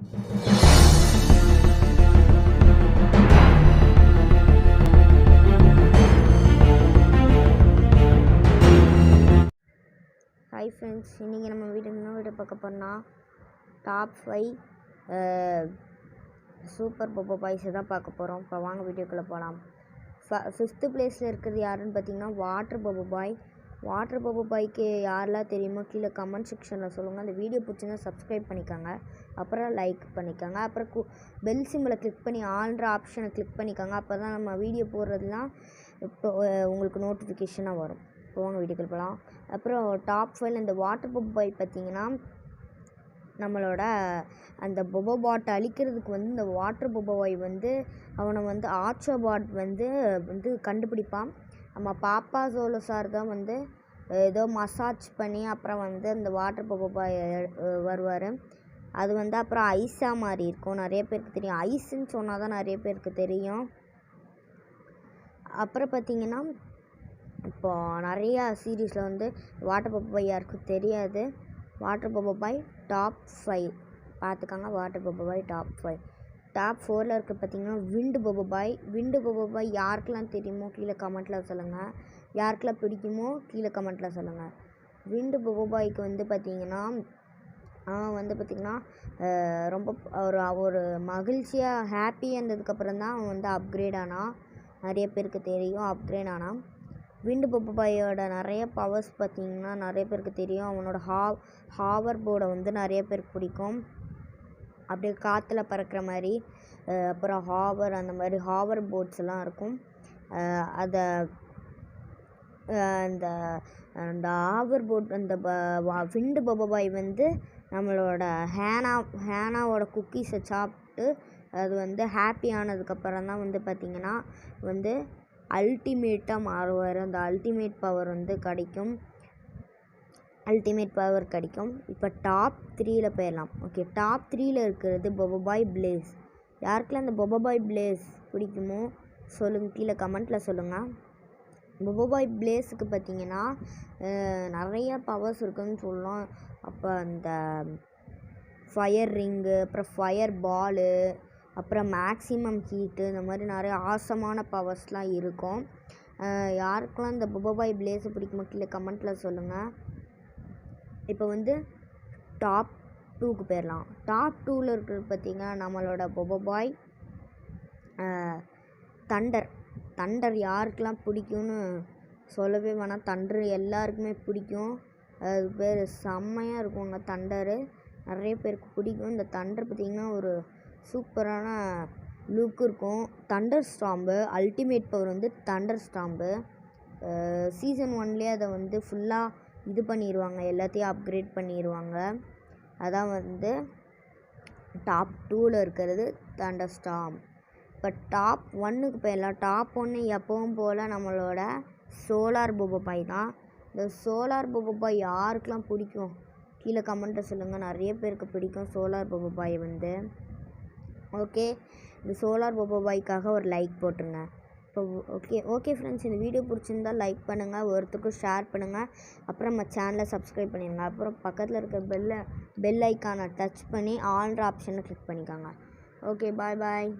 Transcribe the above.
Hi friends, இன்றைக்கி நம்ம video பார்க்க போனால் டாப் 5 சூப்பர் பொபோ பாய்ஸை தான் பார்க்க போகிறோம். இப்போ வாங்க வீடியோக்குள்ளே போகலாம். 5th பிளேஸில் இருக்கிறது யாருன்னு பார்த்தீங்கன்னா வாட்டர் பொபோ பாய். வாட்டர் பொபோ பாய்க்கு யாரெல்லாம் தெரியுமோ கீழே கமெண்ட் செக்ஷனில் சொல்லுங்கள். அந்த வீடியோ பிடிச்சிருந்தா சப்ஸ்கிரைப் பண்ணிக்கோங்க, அப்புறம் லைக் பண்ணிக்கோங்க, அப்புறம் பெல் சிம்பிளை கிளிக் பண்ணி ஆல்ன்ற ஆப்ஷனை கிளிக் பண்ணிக்கோங்க. அப்போ தான் நம்ம வீடியோ போடுறதுலாம் இப்போ உங்களுக்கு நோட்டிஃபிகேஷனாக வரும். போவாங்க வீடியோக்கள் போகலாம். அப்புறம் டாப் 5 இந்த வாட்டர் பொபோ பாய் பார்த்திங்கன்னா நம்மளோட அந்த பொபோ பாட்டை அழிக்கிறதுக்கு இந்த வாட்டர் பொபோ பாய் அவனை ஆர்ச்சோபாட் வந்து கண்டுபிடிப்பான். நம்ம பாப்பா சோலோ சார் தான் ஏதோ மசாஜ் பண்ணி அப்புறம் அந்த வாட்டர் பொபோ பாய் வருவார். அது அப்புறம் ஐஸாக மாறி இருக்கும். நிறைய பேருக்கு தெரியும். ஐஸுன்னு சொன்னால் தான் நிறைய பேருக்கு தெரியும். அப்புறம் பார்த்திங்கன்னா இப்போது நிறையா சீரீஸில் வாட்டர் பொபோ பாய் யாருக்கும் தெரியாது. வாட்டர் பொபோ பாய் டாப் 5 பார்த்துக்காங்க. வாட்டர் பொபோ பாய் டாப் 5. டாப் 4ல் இருக்க பார்த்திங்கன்னா விண்டு பொபோ பாய். விண்டு பொபோ பாய் யாருக்கெல்லாம் தெரியுமோ கீழே கமெண்ட்டில் சொல்லுங்கள். யாருக்கெல்லாம் பிடிக்குமோ கீழே கமெண்ட்டில் சொல்லுங்கள். விண்டு பொபோ பாய்க்கு பார்த்திங்கன்னா பார்த்திங்கன்னா ரொம்ப ஒரு மகிழ்ச்சியாக ஹாப்பியாக இருந்ததுக்கப்புறம் தான் அவன் அப்கிரேட் ஆனால். நிறைய பேருக்கு தெரியும் அப்கிரேட் ஆனால். விண்டு பொபோ பாயோட நிறைய பவர்ஸ் பார்த்திங்கன்னா நிறைய பேருக்கு தெரியும். அவனோட ஹாவர் போர்டை நிறைய பேருக்கு பிடிக்கும். அப்படியே காற்றுல பறக்கிற மாதிரி, அப்புறம் ஹாவர் அந்த மாதிரி ஹாவர் போர்ட்ஸ் எல்லாம் இருக்கும். அதை அந்த ஹாவர் போர்ட் விண்டு பொபோ பாய் நம்மளோட ஹேனாவோட குக்கீஸை சாப்பிட்டு அது ஹாப்பி ஆனதுக்கப்புறம் தான் பார்த்திங்கன்னா அல்டிமேட்டாக மாறுவார். அந்த அல்டிமேட் பவர் கிடைக்கும். இப்போ டாப் 3ல் போயிடலாம். ஓகே, டாப் 3ல் இருக்கிறது பொபோ பாய் பிளேஸ். யாருக்கெல்லாம் அந்த பொபோ பாய் பிளேஸ் பிடிக்குமோ சொல்லுங்கள், கீழே கமெண்ட்டில் சொல்லுங்கள். பொபோ பாய் பிளேஸுக்கு பார்த்திங்கன்னா நிறையா பவர்ஸ் இருக்குதுன்னு சொல்லலாம். அப்போ அந்த ஃபயர் ரிங்கு, அப்புறம் ஃபயர் பாலு, அப்புறம் மேக்ஸிமம் ஹீட்டு, இந்த மாதிரி நிறைய ஆசமான பவர்ஸ்லாம் இருக்கும். யாருக்கெல்லாம் இந்த பொபோ பாய் பிளேஸை பிடிக்குமோ கீழே கமெண்ட்டில் சொல்லுங்கள். இப்போ டாப் 2க்கு போயிடலாம். டாப் 2ல் இருக்கிறது பார்த்திங்கன்னா நம்மளோட பொபோ பாய் தண்டர் யாருக்கெல்லாம் பிடிக்கும்னு சொல்லவே வேணாம். தண்டர் எல்லாருக்குமே பிடிக்கும். அது பேர் செம்மையாக இருக்குங்க. தண்டரு நிறைய பேருக்கு பிடிக்கும். இந்த தண்டர் பார்த்திங்கன்னா ஒரு சூப்பரான லுக் இருக்கும். Thunder stamp ultimate power thunder stamp. Season 1லேயே அதை ஃபுல்லாக இது பண்ணிடுவாங்க, எல்லாத்தையும் அப்கிரேட் பண்ணிடுவாங்க. அதான் டாப் 2ல் இருக்கிறது தண்டர் ஸ்டாம்ப். இப்போ டாப் 1க்கு போயிடலாம். டாப் 1 எப்பவும் போல் நம்மளோட சோலார் பொபோ பாய் தான். இந்த சோலார் பொபோ பாய் யாருக்கெல்லாம் பிடிக்கும் கீழே கமெண்ட்டை சொல்லுங்கள். நிறைய பேருக்கு பிடிக்கும் சோலார் பொபோ பாய் ஓகே, இந்த சோலார் பொபோ பாய்க்காக ஒரு லைக் போட்டுருங்க. இப்போ ஓகே ஃப்ரெண்ட்ஸ், இந்த வீடியோ பிடிச்சிருந்தால் லைக் பண்ணுங்கள், ஒருத்தருக்கும் ஷேர் பண்ணுங்கள், அப்புறம் நம்ம சேனலை சப்ஸ்கிரைப் பண்ணிடுங்க. அப்புறம் பக்கத்தில் இருக்க பெல் ஐக்கானை டச் பண்ணி ஆல்ன்ற ஆப்ஷனை கிளிக் பண்ணிக்கோங்க. ஓகே, பாய்.